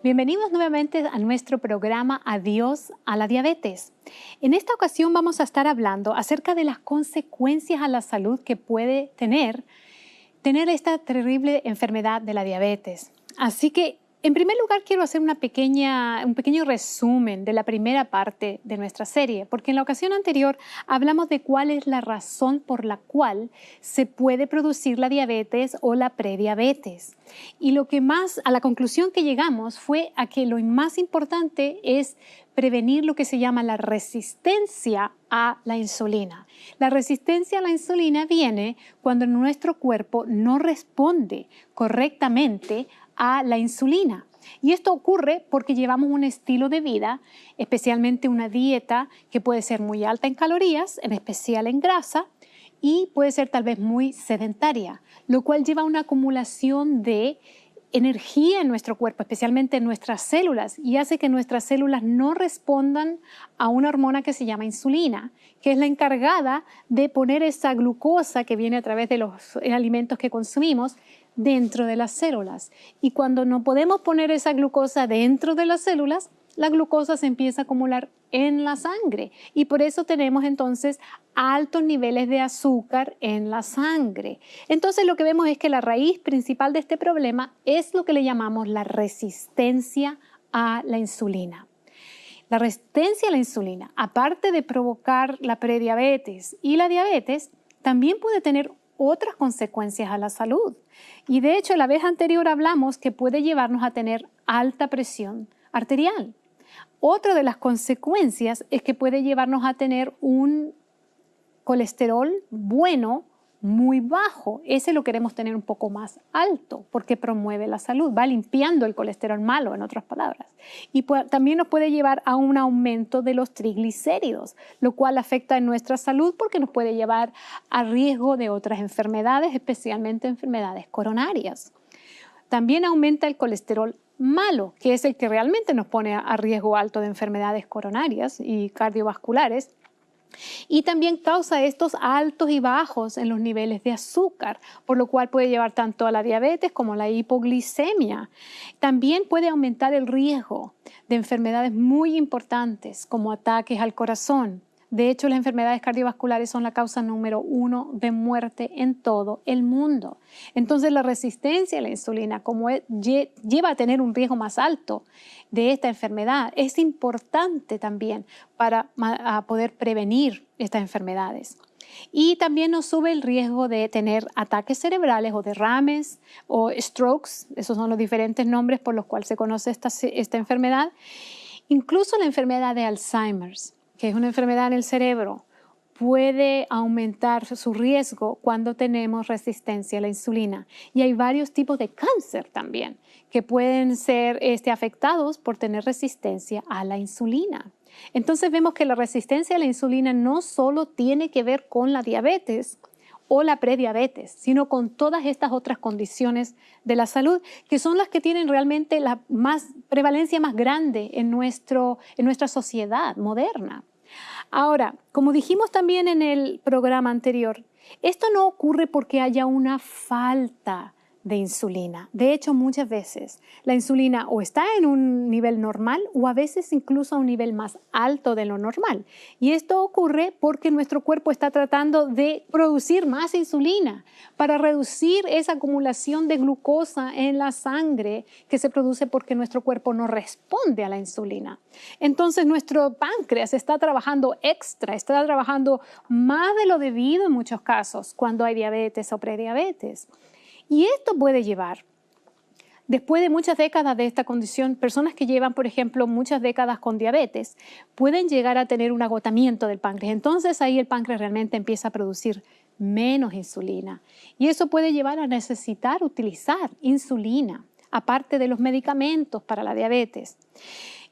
Bienvenidos nuevamente a nuestro programa Adiós a la diabetes. En esta ocasión vamos a estar hablando acerca de las consecuencias a la salud que puede tener esta terrible enfermedad de la diabetes. Así que, en primer lugar, quiero hacer un pequeño resumen de la primera parte de nuestra serie, porque en la ocasión anterior hablamos de cuál es la razón por la cual se puede producir la diabetes o la prediabetes. Y a la conclusión que llegamos fue a que lo más importante es prevenir lo que se llama la resistencia a la insulina. La resistencia a la insulina viene cuando nuestro cuerpo no responde correctamente a la insulina. Y esto ocurre porque llevamos un estilo de vida, especialmente una dieta que puede ser muy alta en calorías, en especial en grasa, y puede ser tal vez muy sedentaria, lo cual lleva a una acumulación de energía en nuestro cuerpo, especialmente en nuestras células, y hace que nuestras células no respondan a una hormona que se llama insulina, que es la encargada de poner esa glucosa que viene a través de los alimentos que consumimos dentro de las células. Y cuando no podemos poner esa glucosa dentro de las células, la glucosa se empieza a acumular en la sangre y por eso tenemos entonces altos niveles de azúcar en la sangre. Entonces lo que vemos es que la raíz principal de este problema es lo que le llamamos la resistencia a la insulina. La resistencia a la insulina, aparte de provocar la prediabetes y la diabetes, también puede tener otras consecuencias a la salud. Y de hecho, la vez anterior hablamos que puede llevarnos a tener alta presión arterial. Otra de las consecuencias es que puede llevarnos a tener un colesterol bueno muy bajo. Ese lo queremos tener un poco más alto porque promueve la salud, va limpiando el colesterol malo, en otras palabras. Y también nos puede llevar a un aumento de los triglicéridos, lo cual afecta en nuestra salud porque nos puede llevar a riesgo de otras enfermedades, especialmente enfermedades coronarias. También aumenta el colesterol malo, que es el que realmente nos pone a riesgo alto de enfermedades coronarias y cardiovasculares. Y también causa estos altos y bajos en los niveles de azúcar, por lo cual puede llevar tanto a la diabetes como a la hipoglicemia. También puede aumentar el riesgo de enfermedades muy importantes como ataques al corazón. De hecho, las enfermedades cardiovasculares son la causa número 1 de muerte en todo el mundo. Entonces, la resistencia a la insulina, como lleva a tener un riesgo más alto de esta enfermedad, es importante también para poder prevenir estas enfermedades. Y también nos sube el riesgo de tener ataques cerebrales o derrames o strokes. Esos son los diferentes nombres por los cuales se conoce esta enfermedad. Incluso la enfermedad de Alzheimer, que es una enfermedad en el cerebro, puede aumentar su riesgo cuando tenemos resistencia a la insulina. Y hay varios tipos de cáncer también que pueden ser afectados por tener resistencia a la insulina. Entonces vemos que la resistencia a la insulina no solo tiene que ver con la diabetes o la prediabetes, sino con todas estas otras condiciones de la salud que son las que tienen realmente la prevalencia más grande en nuestra sociedad moderna. Ahora, como dijimos también en el programa anterior, esto no ocurre porque haya una falta de insulina. De hecho, muchas veces la insulina o está en un nivel normal o a veces incluso a un nivel más alto de lo normal. Y esto ocurre porque nuestro cuerpo está tratando de producir más insulina para reducir esa acumulación de glucosa en la sangre que se produce porque nuestro cuerpo no responde a la insulina. Entonces, nuestro páncreas está trabajando extra, está trabajando más de lo debido en muchos casos cuando hay diabetes o prediabetes. Y esto puede llevar, después de muchas décadas de esta condición, personas que llevan, por ejemplo, muchas décadas con diabetes, pueden llegar a tener un agotamiento del páncreas. Entonces ahí el páncreas realmente empieza a producir menos insulina. Y eso puede llevar a necesitar utilizar insulina, aparte de los medicamentos para la diabetes.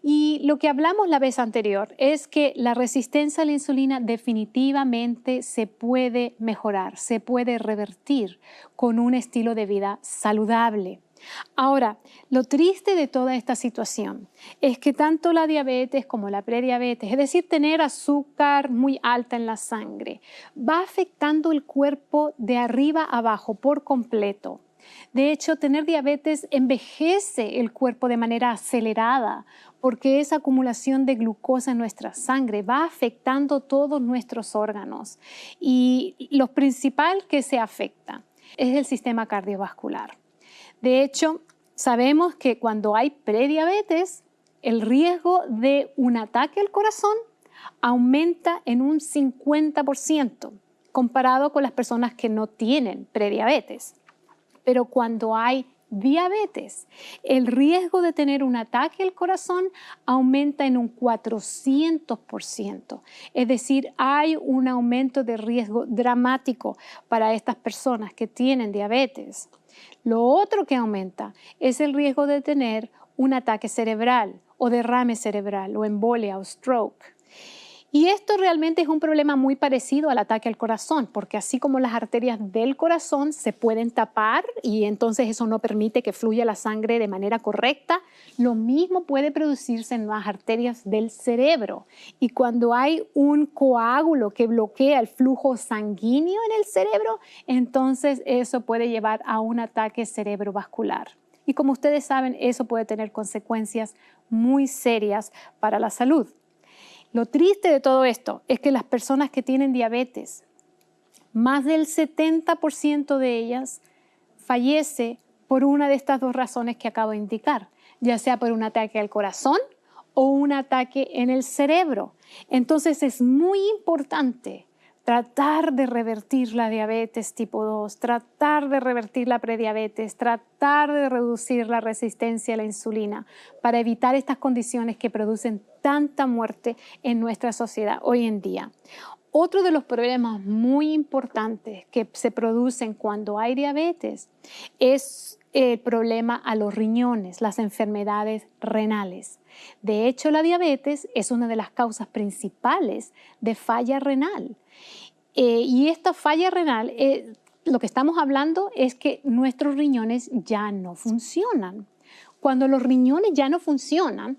Y lo que hablamos la vez anterior es que la resistencia a la insulina definitivamente se puede mejorar, se puede revertir con un estilo de vida saludable. Ahora, lo triste de toda esta situación es que tanto la diabetes como la prediabetes, es decir, tener azúcar muy alta en la sangre, va afectando el cuerpo de arriba a abajo por completo. De hecho, tener diabetes envejece el cuerpo de manera acelerada porque esa acumulación de glucosa en nuestra sangre va afectando todos nuestros órganos. Y lo principal que se afecta es el sistema cardiovascular. De hecho, sabemos que cuando hay prediabetes, el riesgo de un ataque al corazón aumenta en un 50% comparado con las personas que no tienen prediabetes. Pero cuando hay diabetes, el riesgo de tener un ataque al corazón aumenta en un 400%. Es decir, hay un aumento de riesgo dramático para estas personas que tienen diabetes. Lo otro que aumenta es el riesgo de tener un ataque cerebral o derrame cerebral o embolia o stroke. Y esto realmente es un problema muy parecido al ataque al corazón, porque así como las arterias del corazón se pueden tapar y entonces eso no permite que fluya la sangre de manera correcta, lo mismo puede producirse en las arterias del cerebro. Y cuando hay un coágulo que bloquea el flujo sanguíneo en el cerebro, entonces eso puede llevar a un ataque cerebrovascular. Y como ustedes saben, eso puede tener consecuencias muy serias para la salud. Lo triste de todo esto es que las personas que tienen diabetes, más del 70% de ellas fallece por una de estas dos razones que acabo de indicar, ya sea por un ataque al corazón o un ataque en el cerebro. Entonces es muy importante tratar de revertir la diabetes tipo 2, tratar de revertir la prediabetes, tratar de reducir la resistencia a la insulina para evitar estas condiciones que producen tanta muerte en nuestra sociedad hoy en día. Otro de los problemas muy importantes que se producen cuando hay diabetes es el problema a los riñones, las enfermedades renales. De hecho, la diabetes es una de las causas principales de falla renal. Y esta falla renal, lo que estamos hablando es que nuestros riñones ya no funcionan. Cuando los riñones ya no funcionan,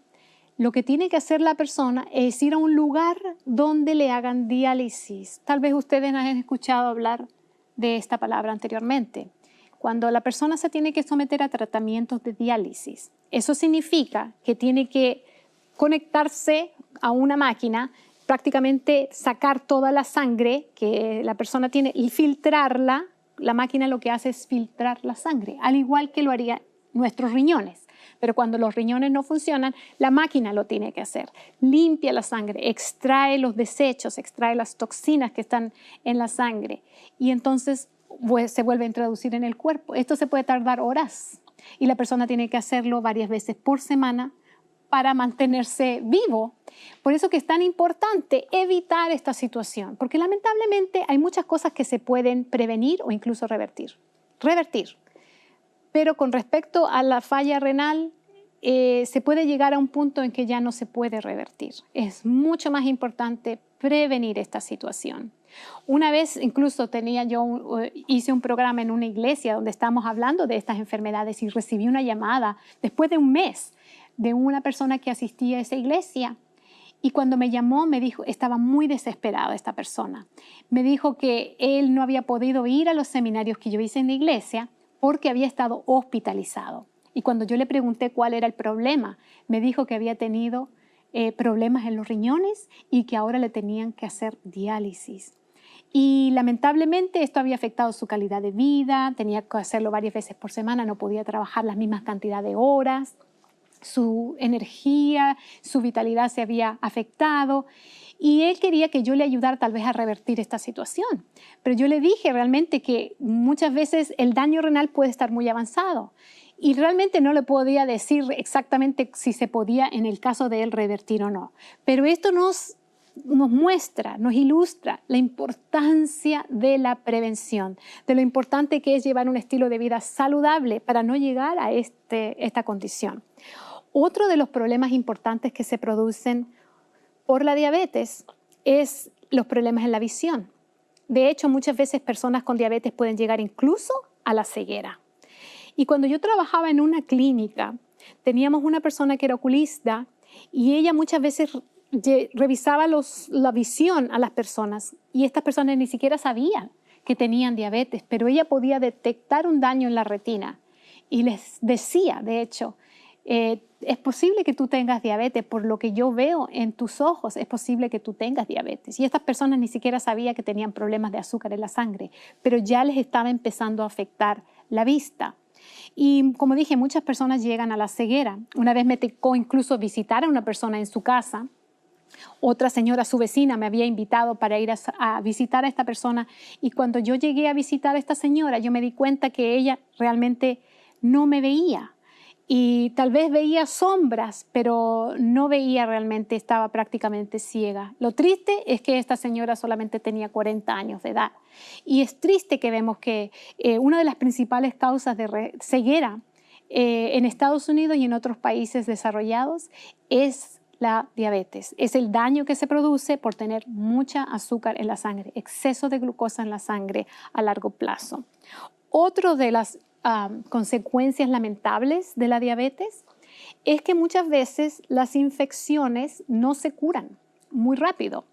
lo que tiene que hacer la persona es ir a un lugar donde le hagan diálisis. Tal vez ustedes han escuchado hablar de esta palabra anteriormente. Cuando la persona se tiene que someter a tratamientos de diálisis, eso significa que tiene que conectarse a una máquina, prácticamente sacar toda la sangre que la persona tiene y filtrarla. La máquina lo que hace es filtrar la sangre, al igual que lo harían nuestros riñones. Pero cuando los riñones no funcionan, la máquina lo tiene que hacer. Limpia la sangre, extrae los desechos, extrae las toxinas que están en la sangre y entonces se vuelve a introducir en el cuerpo. Esto se puede tardar horas y la persona tiene que hacerlo varias veces por semana para mantenerse vivo. Por eso que es tan importante evitar esta situación, porque lamentablemente hay muchas cosas que se pueden prevenir o incluso revertir. Pero con respecto a la falla renal, se puede llegar a un punto en que ya no se puede revertir. Es mucho más importante prevenir esta situación. Una vez incluso hice un programa en una iglesia donde estábamos hablando de estas enfermedades y recibí una llamada después de un mes de una persona que asistía a esa iglesia. Y cuando me llamó, me dijo, estaba muy desesperada esta persona. Me dijo que él no había podido ir a los seminarios que yo hice en la iglesia porque había estado hospitalizado. Y cuando yo le pregunté cuál era el problema, me dijo que había tenido problemas en los riñones y que ahora le tenían que hacer diálisis. Y lamentablemente esto había afectado su calidad de vida, tenía que hacerlo varias veces por semana, no podía trabajar las mismas cantidades de horas, su energía, su vitalidad se había afectado y él quería que yo le ayudara tal vez a revertir esta situación. Pero yo le dije realmente que muchas veces el daño renal puede estar muy avanzado y realmente no le podía decir exactamente si se podía en el caso de él revertir o no. Pero esto nos muestra, nos ilustra la importancia de la prevención, de lo importante que es llevar un estilo de vida saludable para no llegar a esta condición. Otro de los problemas importantes que se producen por la diabetes es los problemas en la visión. De hecho, muchas veces personas con diabetes pueden llegar incluso a la ceguera. Y cuando yo trabajaba en una clínica, teníamos una persona que era oculista y ella muchas veces revisaba la visión a las personas y estas personas ni siquiera sabían que tenían diabetes, pero ella podía detectar un daño en la retina y les decía, de hecho, es posible que tú tengas diabetes, por lo que yo veo en tus ojos, es posible que tú tengas diabetes. Y estas personas ni siquiera sabían que tenían problemas de azúcar en la sangre, pero ya les estaba empezando a afectar la vista. Y como dije, muchas personas llegan a la ceguera. Una vez me tocó incluso visitar a una persona en su casa. Otra señora, su vecina, me había invitado para ir a visitar a esta persona. Y cuando yo llegué a visitar a esta señora, yo me di cuenta que ella realmente no me veía. Y tal vez veía sombras, pero no veía realmente, estaba prácticamente ciega. Lo triste es que esta señora solamente tenía 40 años de edad. Y es triste que vemos que una de las principales causas de ceguera en Estados Unidos y en otros países desarrollados es la diabetes. Es el daño que se produce por tener mucha azúcar en la sangre, exceso de glucosa en la sangre a largo plazo. Otro de las consecuencias lamentables de la diabetes es que muchas veces las infecciones no se curan muy rápido.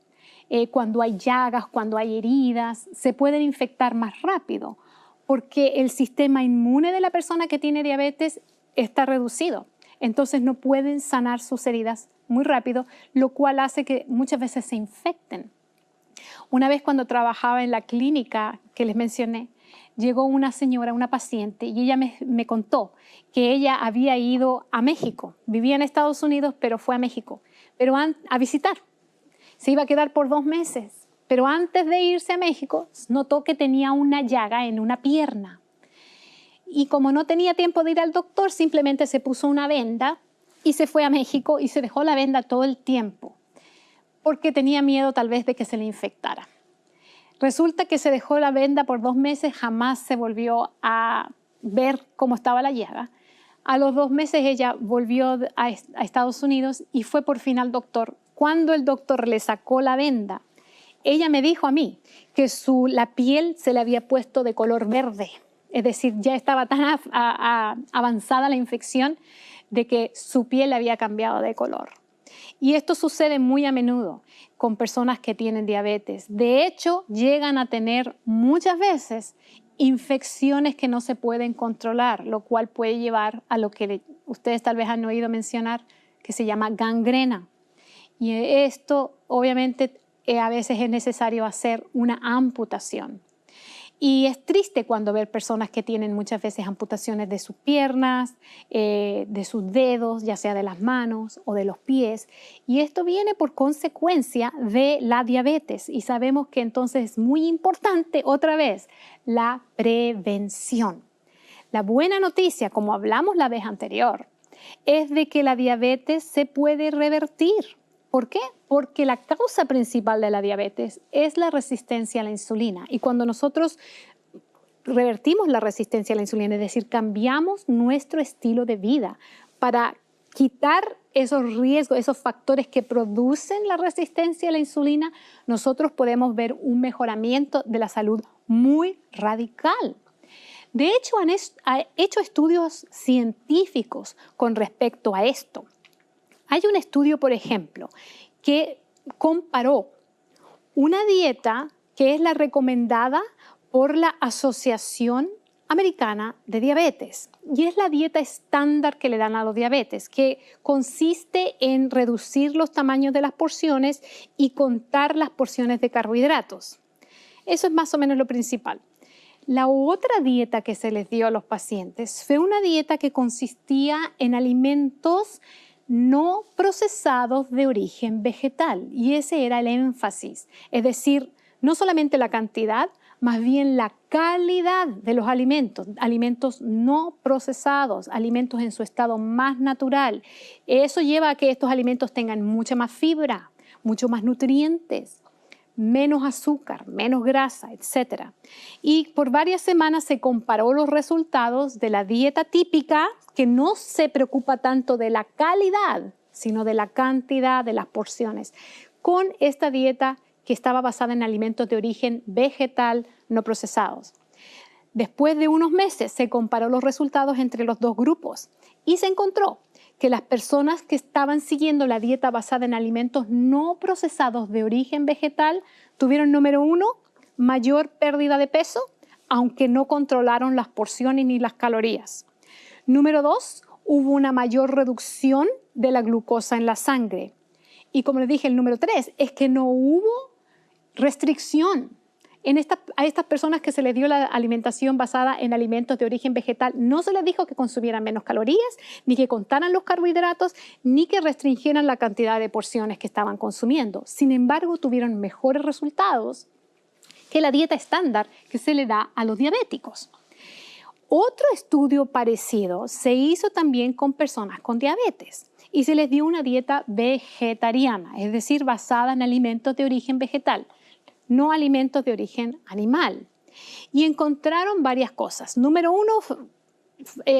Cuando hay llagas, cuando hay heridas, se pueden infectar más rápido porque el sistema inmune de la persona que tiene diabetes está reducido. Entonces no pueden sanar sus heridas muy rápido, lo cual hace que muchas veces se infecten. Una vez cuando trabajaba en la clínica que les mencioné, llegó una señora, una paciente, y ella me contó que ella había ido a México. Vivía en Estados Unidos, pero fue a México, pero a visitar. Se iba a quedar por 2 meses, pero antes de irse a México, notó que tenía una llaga en una pierna. Y como no tenía tiempo de ir al doctor, simplemente se puso una venda y se fue a México y se dejó la venda todo el tiempo, porque tenía miedo tal vez de que se le infectara. Resulta que se dejó la venda por 2 meses, jamás se volvió a ver cómo estaba la llaga. A los 2 meses ella volvió a Estados Unidos y fue por fin al doctor. Cuando el doctor le sacó la venda, ella me dijo a mí que la piel se le había puesto de color verde. Es decir, ya estaba tan avanzada la infección de que su piel había cambiado de color. Y esto sucede muy a menudo con personas que tienen diabetes. De hecho, llegan a tener muchas veces infecciones que no se pueden controlar, lo cual puede llevar a lo que ustedes tal vez han oído mencionar, que se llama gangrena. Y esto, obviamente, a veces es necesario hacer una amputación. Y es triste cuando ver personas que tienen muchas veces amputaciones de sus piernas, de sus dedos, ya sea de las manos o de los pies. Y esto viene por consecuencia de la diabetes. Y sabemos que entonces es muy importante, otra vez, la prevención. La buena noticia, como hablamos la vez anterior, es de que la diabetes se puede revertir. ¿Por qué? Porque la causa principal de la diabetes es la resistencia a la insulina. Y cuando nosotros revertimos la resistencia a la insulina, es decir, cambiamos nuestro estilo de vida para quitar esos riesgos, esos factores que producen la resistencia a la insulina, nosotros podemos ver un mejoramiento de la salud muy radical. De hecho, han hecho estudios científicos con respecto a esto. Hay un estudio, por ejemplo, que comparó una dieta que es la recomendada por la Asociación Americana de Diabetes. Y es la dieta estándar que le dan a los diabetes, que consiste en reducir los tamaños de las porciones y contar las porciones de carbohidratos. Eso es más o menos lo principal. La otra dieta que se les dio a los pacientes fue una dieta que consistía en alimentos no procesados de origen vegetal, y ese era el énfasis, es decir, no solamente la cantidad, más bien la calidad de los alimentos, alimentos no procesados, alimentos en su estado más natural. Eso lleva a que estos alimentos tengan mucha más fibra, mucho más nutrientes, menos azúcar, menos grasa, etc. Y por varias semanas se comparó los resultados de la dieta típica, que no se preocupa tanto de la calidad, sino de la cantidad de las porciones, con esta dieta que estaba basada en alimentos de origen vegetal no procesados. Después de unos meses se comparó los resultados entre los dos grupos y se encontró que las personas que estaban siguiendo la dieta basada en alimentos no procesados de origen vegetal tuvieron, número 1, mayor pérdida de peso, aunque no controlaron las porciones ni las calorías. Número 2, hubo una mayor reducción de la glucosa en la sangre. Y como les dije, el número 3 es que no hubo restricción. A estas personas que se les dio la alimentación basada en alimentos de origen vegetal, no se les dijo que consumieran menos calorías, ni que contaran los carbohidratos, ni que restringieran la cantidad de porciones que estaban consumiendo. Sin embargo, tuvieron mejores resultados que la dieta estándar que se le da a los diabéticos. Otro estudio parecido se hizo también con personas con diabetes y se les dio una dieta vegetariana, es decir, basada en alimentos de origen vegetal, no alimentos de origen animal. Y encontraron varias cosas. Número 1,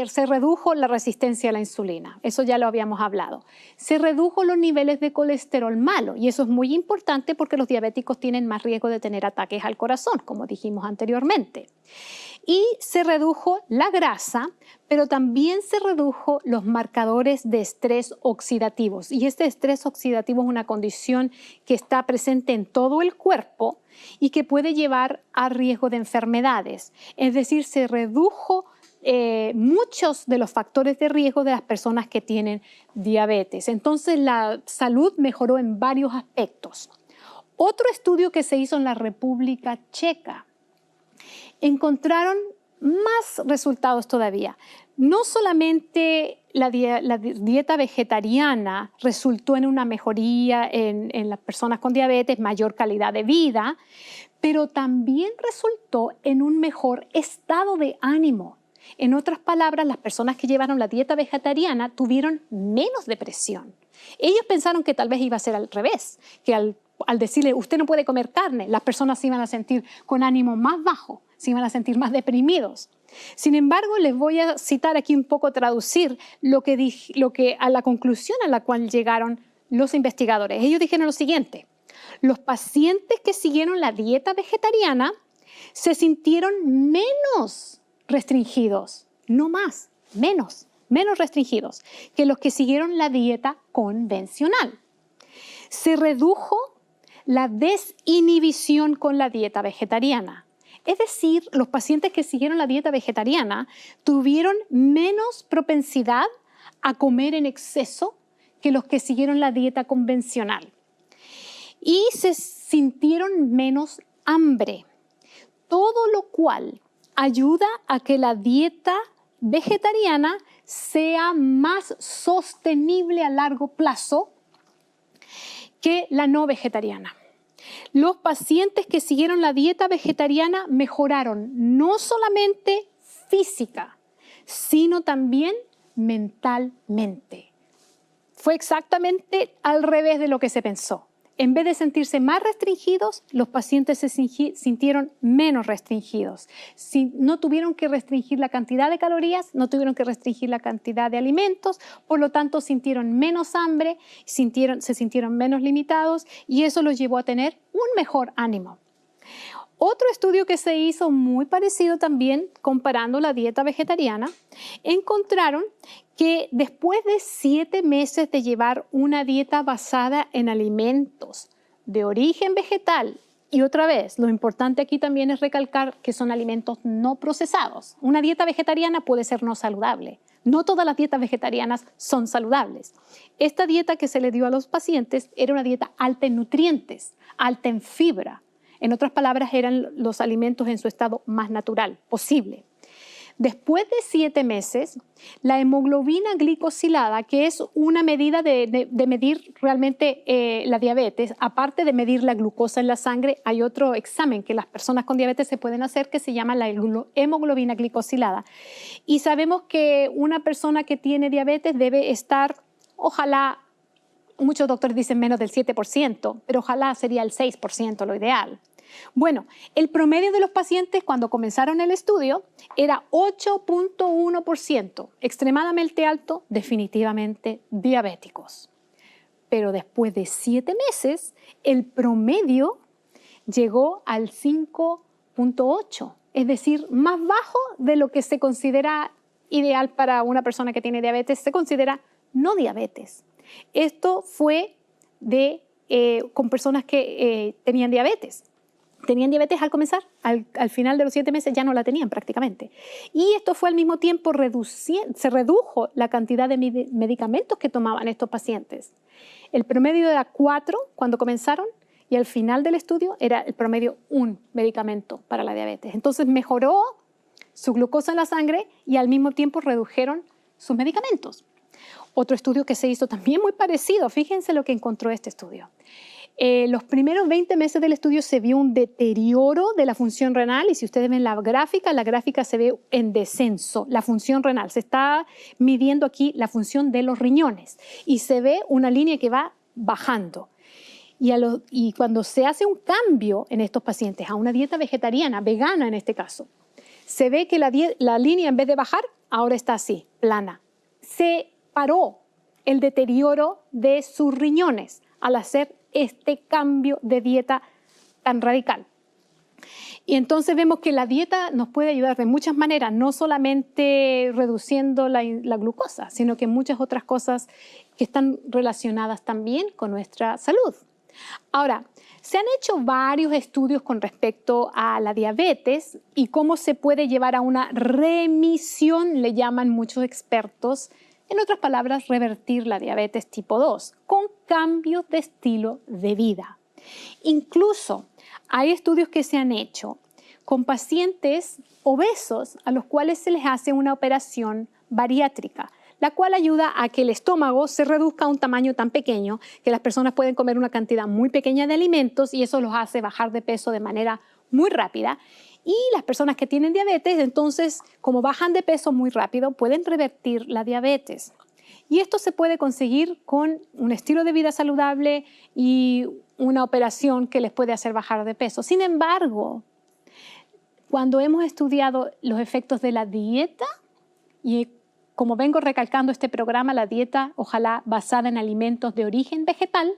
se redujo la resistencia a la insulina. Eso ya lo habíamos hablado. Se redujo los niveles de colesterol malo. Y eso es muy importante porque los diabéticos tienen más riesgo de tener ataques al corazón, como dijimos anteriormente. Y se redujo la grasa, pero también se redujo los marcadores de estrés oxidativos. Y este estrés oxidativo es una condición que está presente en todo el cuerpo y que puede llevar a riesgo de enfermedades. Es decir, se redujo muchos de los factores de riesgo de las personas que tienen diabetes. Entonces, la salud mejoró en varios aspectos. Otro estudio que se hizo en la República Checa, encontraron más resultados todavía. No solamente la dieta vegetariana resultó en una mejoría en las personas con diabetes, mayor calidad de vida, pero también resultó en un mejor estado de ánimo. En otras palabras, las personas que llevaron la dieta vegetariana tuvieron menos depresión. Ellos pensaron que tal vez iba a ser al revés, que al decirle usted no puede comer carne, las personas se iban a sentir con ánimo más bajo, se iban a sentir más deprimidos. Sin embargo, les voy a citar aquí un poco, traducir lo que a la conclusión a la cual llegaron los investigadores. Ellos dijeron lo siguiente: los pacientes que siguieron la dieta vegetariana se sintieron menos restringidos, no más, menos restringidos que los que siguieron la dieta convencional. Se redujo la desinhibición con la dieta vegetariana. Es decir, los pacientes que siguieron la dieta vegetariana tuvieron menos propensidad a comer en exceso que los que siguieron la dieta convencional. Y se sintieron menos hambre, todo lo cual ayuda a que la dieta vegetariana sea más sostenible a largo plazo que la no vegetariana. Los pacientes que siguieron la dieta vegetariana mejoraron no solamente física, sino también mentalmente. Fue exactamente al revés de lo que se pensó. En vez de sentirse más restringidos, los pacientes se sintieron menos restringidos. No tuvieron que restringir la cantidad de calorías, no tuvieron que restringir la cantidad de alimentos, por lo tanto sintieron menos hambre, se sintieron menos limitados y eso los llevó a tener un mejor ánimo. Otro estudio que se hizo muy parecido también, comparando la dieta vegetariana, encontraron que después de 7 meses de llevar una dieta basada en alimentos de origen vegetal, y otra vez, lo importante aquí también es recalcar que son alimentos no procesados. Una dieta vegetariana puede ser no saludable. No todas las dietas vegetarianas son saludables. Esta dieta que se le dio a los pacientes era una dieta alta en nutrientes, alta en fibra. En otras palabras, eran los alimentos en su estado más natural posible. Después de 7 meses, la hemoglobina glicosilada, que es una medida de medir realmente la diabetes, aparte de medir la glucosa en la sangre, hay otro examen que las personas con diabetes se pueden hacer que se llama la hemoglobina glicosilada. Y sabemos que una persona que tiene diabetes debe estar, ojalá, muchos doctores dicen menos del 7%, pero ojalá sería el 6% lo ideal. Bueno, el promedio de los pacientes cuando comenzaron el estudio era 8.1%, extremadamente alto, definitivamente diabéticos. Pero después de 7 meses, el promedio llegó al 5.8%, es decir, más bajo de lo que se considera ideal para una persona que tiene diabetes, se considera no diabetes. Esto fue con personas que tenían diabetes. tenían diabetes al comenzar, al final de los 7 meses ya no la tenían prácticamente. Y esto fue al mismo tiempo se redujo la cantidad de medicamentos que tomaban estos pacientes. El promedio era 4 cuando comenzaron y al final del estudio era el promedio 1 medicamento para la diabetes. Entonces mejoró su glucosa en la sangre y al mismo tiempo redujeron sus medicamentos. Otro estudio que se hizo también muy parecido, fíjense lo que encontró este estudio. Los primeros 20 meses del estudio se vio un deterioro de la función renal y si ustedes ven la gráfica se ve en descenso, la función renal. Se está midiendo aquí la función de los riñones y se ve una línea que va bajando. Y cuando se hace un cambio en estos pacientes a una dieta vegetariana, vegana en este caso, se ve que la línea en vez de bajar, ahora está así, plana. Se paró el deterioro de sus riñones al hacer este cambio de dieta tan radical. Y entonces vemos que la dieta nos puede ayudar de muchas maneras, no solamente reduciendo la glucosa, sino que muchas otras cosas que están relacionadas también con nuestra salud. Ahora, se han hecho varios estudios con respecto a la diabetes y cómo se puede llevar a una remisión, le llaman muchos expertos. En otras palabras, revertir la diabetes tipo 2 con cambios de estilo de vida. Incluso hay estudios que se han hecho con pacientes obesos a los cuales se les hace una operación bariátrica, la cual ayuda a que el estómago se reduzca a un tamaño tan pequeño que las personas pueden comer una cantidad muy pequeña de alimentos y eso los hace bajar de peso de manera muy rápida. Y las personas que tienen diabetes, entonces, como bajan de peso muy rápido, pueden revertir la diabetes. Y esto se puede conseguir con un estilo de vida saludable y una operación que les puede hacer bajar de peso. Sin embargo, cuando hemos estudiado los efectos de la dieta, y como vengo recalcando este programa, la dieta ojalá basada en alimentos de origen vegetal,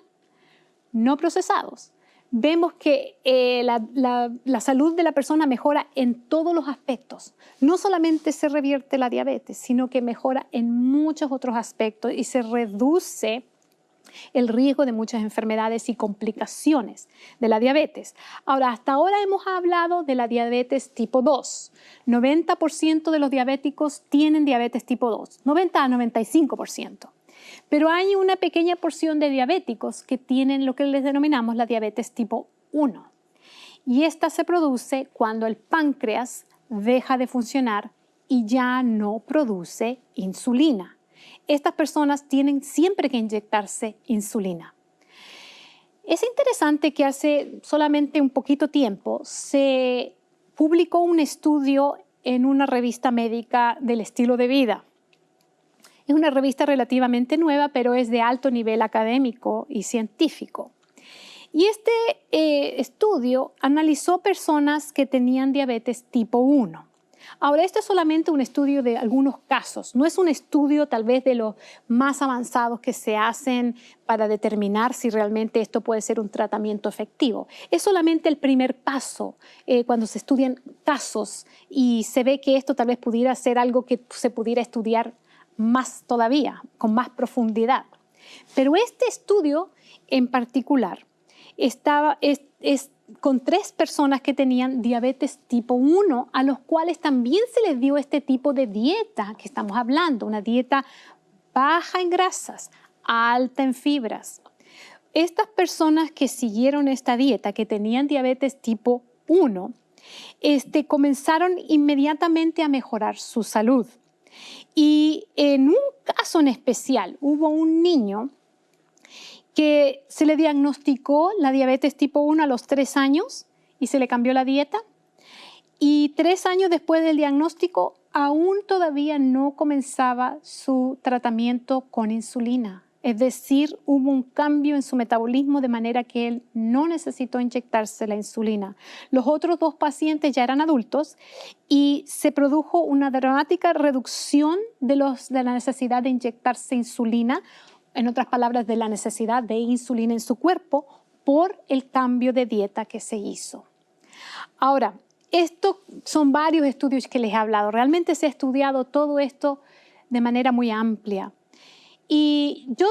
no procesados, vemos que la salud de la persona mejora en todos los aspectos. No solamente se revierte la diabetes, sino que mejora en muchos otros aspectos y se reduce el riesgo de muchas enfermedades y complicaciones de la diabetes. Ahora, hasta ahora hemos hablado de la diabetes tipo 2. 90% de los diabéticos tienen diabetes tipo 2, 90 a 95%. Pero hay una pequeña porción de diabéticos que tienen lo que les denominamos la diabetes tipo 1. Y esta se produce cuando el páncreas deja de funcionar y ya no produce insulina. Estas personas tienen siempre que inyectarse insulina. Es interesante que hace solamente un poquito tiempo se publicó un estudio en una revista médica del estilo de vida. Es una revista relativamente nueva, pero es de alto nivel académico y científico. Y este estudio analizó personas que tenían diabetes tipo 1. Ahora, esto es solamente un estudio de algunos casos, no es un estudio tal vez de los más avanzados que se hacen para determinar si realmente esto puede ser un tratamiento efectivo. Es solamente el primer paso cuando se estudian casos y se ve que esto tal vez pudiera ser algo que se pudiera estudiar más todavía, con más profundidad. Pero este estudio en particular es con 3 personas que tenían diabetes tipo 1, a los cuales también se les dio este tipo de dieta que estamos hablando, una dieta baja en grasas, alta en fibras. Estas personas que siguieron esta dieta, que tenían diabetes tipo 1, comenzaron inmediatamente a mejorar su salud. Y en un caso en especial, hubo un niño que se le diagnosticó la diabetes tipo 1 a los 3 años y se le cambió la dieta. Y 3 años después del diagnóstico, aún todavía no comenzaba su tratamiento con insulina. Es decir, hubo un cambio en su metabolismo de manera que él no necesitó inyectarse la insulina. Los otros 2 pacientes ya eran adultos y se produjo una dramática reducción de la necesidad de inyectarse insulina, en otras palabras, de la necesidad de insulina en su cuerpo por el cambio de dieta que se hizo. Ahora, estos son varios estudios que les he hablado. Realmente se ha estudiado todo esto de manera muy amplia. Y yo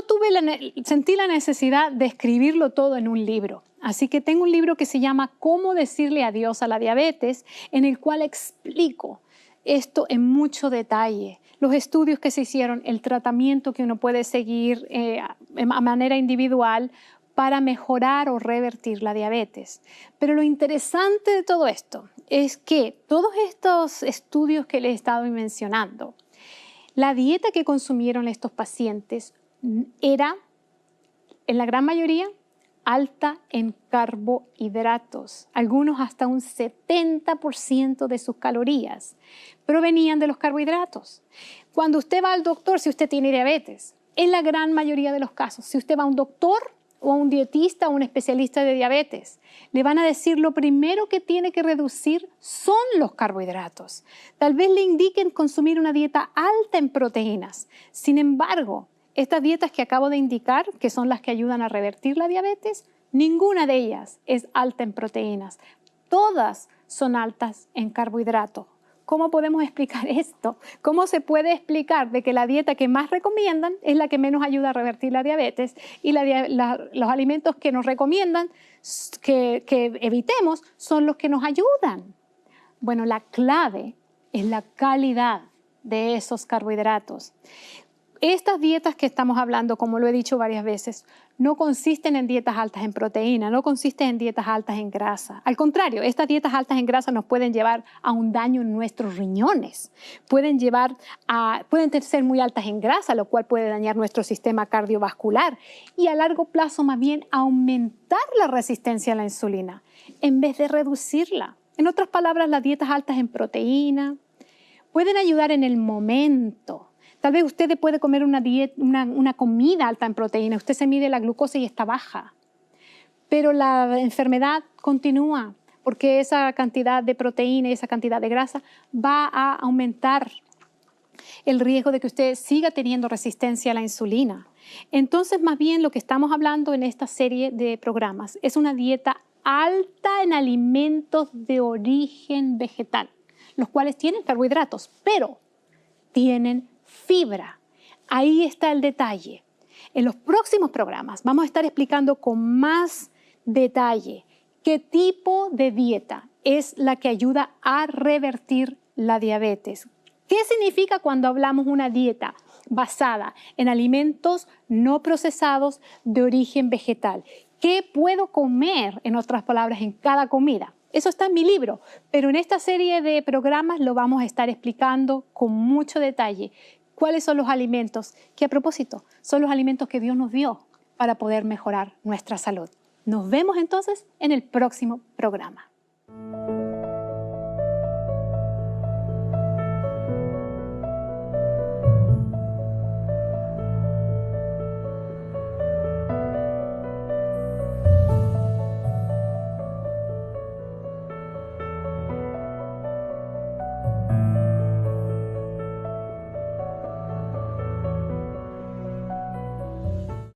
sentí la necesidad de escribirlo todo en un libro. Así que tengo un libro que se llama Cómo decirle adiós a la diabetes, en el cual explico esto en mucho detalle. Los estudios que se hicieron, el tratamiento que uno puede seguir a manera individual para mejorar o revertir la diabetes. Pero lo interesante de todo esto es que todos estos estudios que les he estado mencionando, la dieta que consumieron estos pacientes era, en la gran mayoría, alta en carbohidratos. Algunos hasta un 70% de sus calorías provenían de los carbohidratos. Cuando usted va al doctor, si usted tiene diabetes, en la gran mayoría de los casos, si usted va a un doctor o a un dietista o un especialista de diabetes, le van a decir lo primero que tiene que reducir son los carbohidratos. Tal vez le indiquen consumir una dieta alta en proteínas. Sin embargo, estas dietas que acabo de indicar, que son las que ayudan a revertir la diabetes, ninguna de ellas es alta en proteínas. Todas son altas en carbohidratos. ¿Cómo podemos explicar esto? ¿Cómo se puede explicar de que la dieta que más recomiendan es la que menos ayuda a revertir la diabetes y los alimentos que nos recomiendan que evitemos son los que nos ayudan? Bueno, la clave es la calidad de esos carbohidratos. Estas dietas que estamos hablando, como lo he dicho varias veces, no consisten en dietas altas en proteína, no consisten en dietas altas en grasa. Al contrario, estas dietas altas en grasa nos pueden llevar a un daño en nuestros riñones. Pueden ser muy altas en grasa, lo cual puede dañar nuestro sistema cardiovascular y a largo plazo más bien aumentar la resistencia a la insulina en vez de reducirla. En otras palabras, las dietas altas en proteína pueden ayudar en el momento. Tal vez usted puede comer una comida alta en proteína, usted se mide la glucosa y está baja, pero la enfermedad continúa porque esa cantidad de proteína y esa cantidad de grasa va a aumentar el riesgo de que usted siga teniendo resistencia a la insulina. Entonces, más bien lo que estamos hablando en esta serie de programas es una dieta alta en alimentos de origen vegetal, los cuales tienen carbohidratos, pero tienen fibra. Ahí está el detalle. En los próximos programas vamos a estar explicando con más detalle qué tipo de dieta es la que ayuda a revertir la diabetes. ¿Qué significa cuando hablamos una dieta basada en alimentos no procesados de origen vegetal? ¿Qué puedo comer, en otras palabras, en cada comida? Eso está en mi libro, pero en esta serie de programas lo vamos a estar explicando con mucho detalle. ¿Cuáles son los alimentos? Que a propósito, son los alimentos que Dios nos dio para poder mejorar nuestra salud. Nos vemos entonces en el próximo programa.